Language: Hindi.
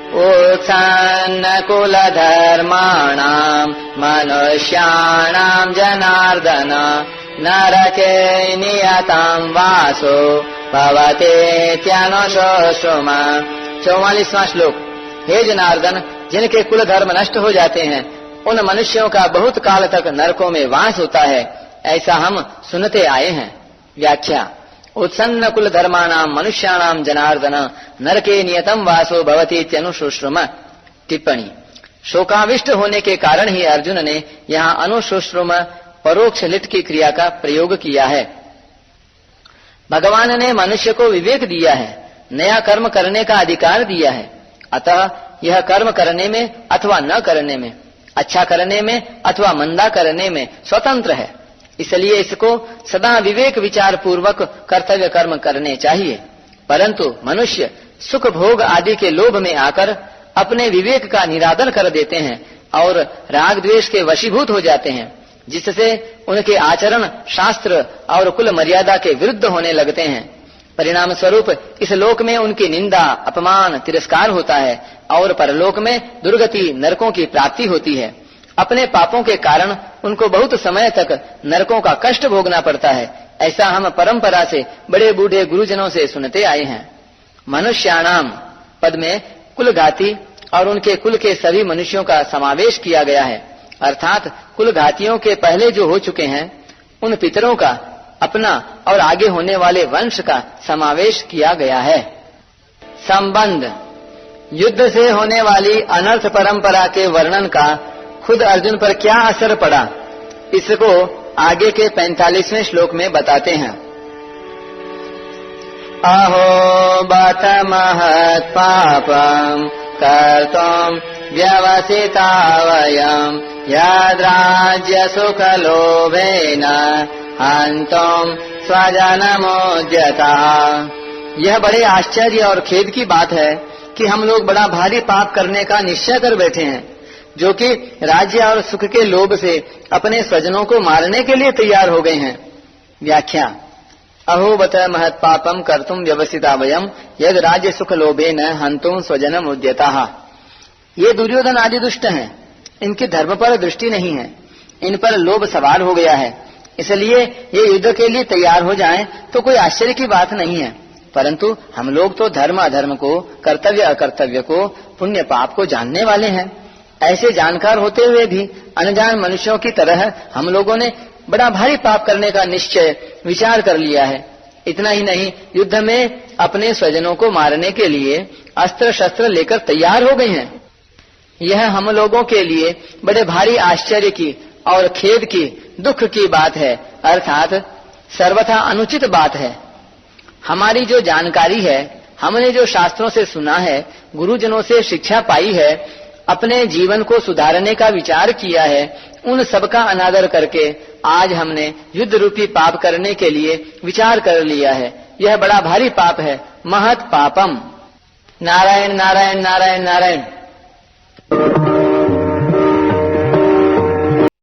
उत्सन्नकुलधर्माणाम् मनुष्याणाम् जनार्दन नरके नियतम् वासो भवतीत्यनुशोषुम। 44वां श्लोक। हे जनार्दन, जिनके कुल धर्म नष्ट हो जाते हैं उन मनुष्यों का बहुत काल तक नरकों में वास होता है, ऐसा हम सुनते आए हैं। व्याख्या। उत्सन्न कुल धर्माणाम मनुष्याणाम जनार्दन नरके नियतम वासो भवती इत्यनुशुश्रुम। टिप्पणी। शोकाविष्ट होने के कारण ही अर्जुन ने यहाँ अनुशुश्रुम परोक्ष लिट की क्रिया का प्रयोग किया है। भगवान ने मनुष्य को विवेक दिया है, नया कर्म करने का अधिकार दिया है, अतः यह कर्म करने में अथवा न करने में, अच्छा करने में अथवा मंदा करने में स्वतंत्र है। इसलिए इसको सदा विवेक विचार पूर्वक कर्तव्य कर्म करने चाहिए। परंतु मनुष्य सुख भोग आदि के लोभ में आकर अपने विवेक का निरादर कर देते हैं और राग द्वेष के वशीभूत हो जाते हैं, जिससे उनके आचरण शास्त्र और कुल मर्यादा के विरुद्ध होने लगते हैं। परिणाम स्वरूप इस लोक में उनकी निंदा, अपमान, तिरस्कार होता है और परलोक में दुर्गति, नरकों की प्राप्ति होती है। अपने पापों के कारण उनको बहुत समय तक नरकों का कष्ट भोगना पड़ता है। ऐसा हम परंपरा से बड़े बूढ़े गुरुजनों से सुनते आए हैं। मनुष्याणाम पद में कुलघाती और उनके कुल के सभी मनुष्यों का समावेश किया गया है, अर्थात कुलघातियों के पहले जो हो चुके हैं उन पितरों का, अपना और आगे होने वाले वंश का समावेश किया गया है। संबंध। युद्ध से होने वाली अनर्थ परंपरा के वर्णन का खुद अर्जुन पर क्या असर पड़ा, इसको आगे के 45वें श्लोक में बताते हैं। अहो बत महत् पापम् कर्तुम् व्यवसिता वयम् यद्राज्य सुख लोभेन हन्तुम् स्वजनमुद्यतः। यह बड़े आश्चर्य और खेद की बात है कि हम लोग बड़ा भारी पाप करने का निश्चय कर बैठे हैं, जो कि राज्य और सुख के लोभ से अपने स्वजनों को मारने के लिए तैयार हो गए हैं। व्याख्या। अहो बत महत् पापम कर्तुम व्यवसिता वयम यद राज्य सुख लोभेन हन्तुम स्वजनम उद्यतः। ये दुर्योधन आदि दुष्ट हैं, इनके धर्म पर दृष्टि नहीं है, इन पर लोभ सवार हो गया है, इसलिए ये युद्ध के लिए तैयार हो जाएं तो कोई आश्चर्य की बात नहीं है। परंतु हम लोग तो धर्म अधर्म को, कर्तव्य अकर्तव्य को, पुण्य पाप को जानने वाले हैं। ऐसे जानकार होते हुए भी अनजान मनुष्यों की तरह हम लोगों ने बड़ा भारी पाप करने का निश्चय विचार कर लिया है। इतना ही नहीं, युद्ध में अपने स्वजनों को मारने के लिए अस्त्र शस्त्र लेकर तैयार हो गए हैं। यह हम लोगों के लिए बड़े भारी आश्चर्य की और खेद की, दुख की बात है, अर्थात सर्वथा अनुचित बात है। हमारी जो जानकारी है, हमने जो शास्त्रों से सुना है, गुरुजनों से शिक्षा पाई है, अपने जीवन को सुधारने का विचार किया है, उन सबका अनादर करके आज हमने युद्ध रूपी पाप करने के लिए विचार कर लिया है। यह बड़ा भारी पाप है, महत् पापम। नारायण नारायण नारायण नारायण।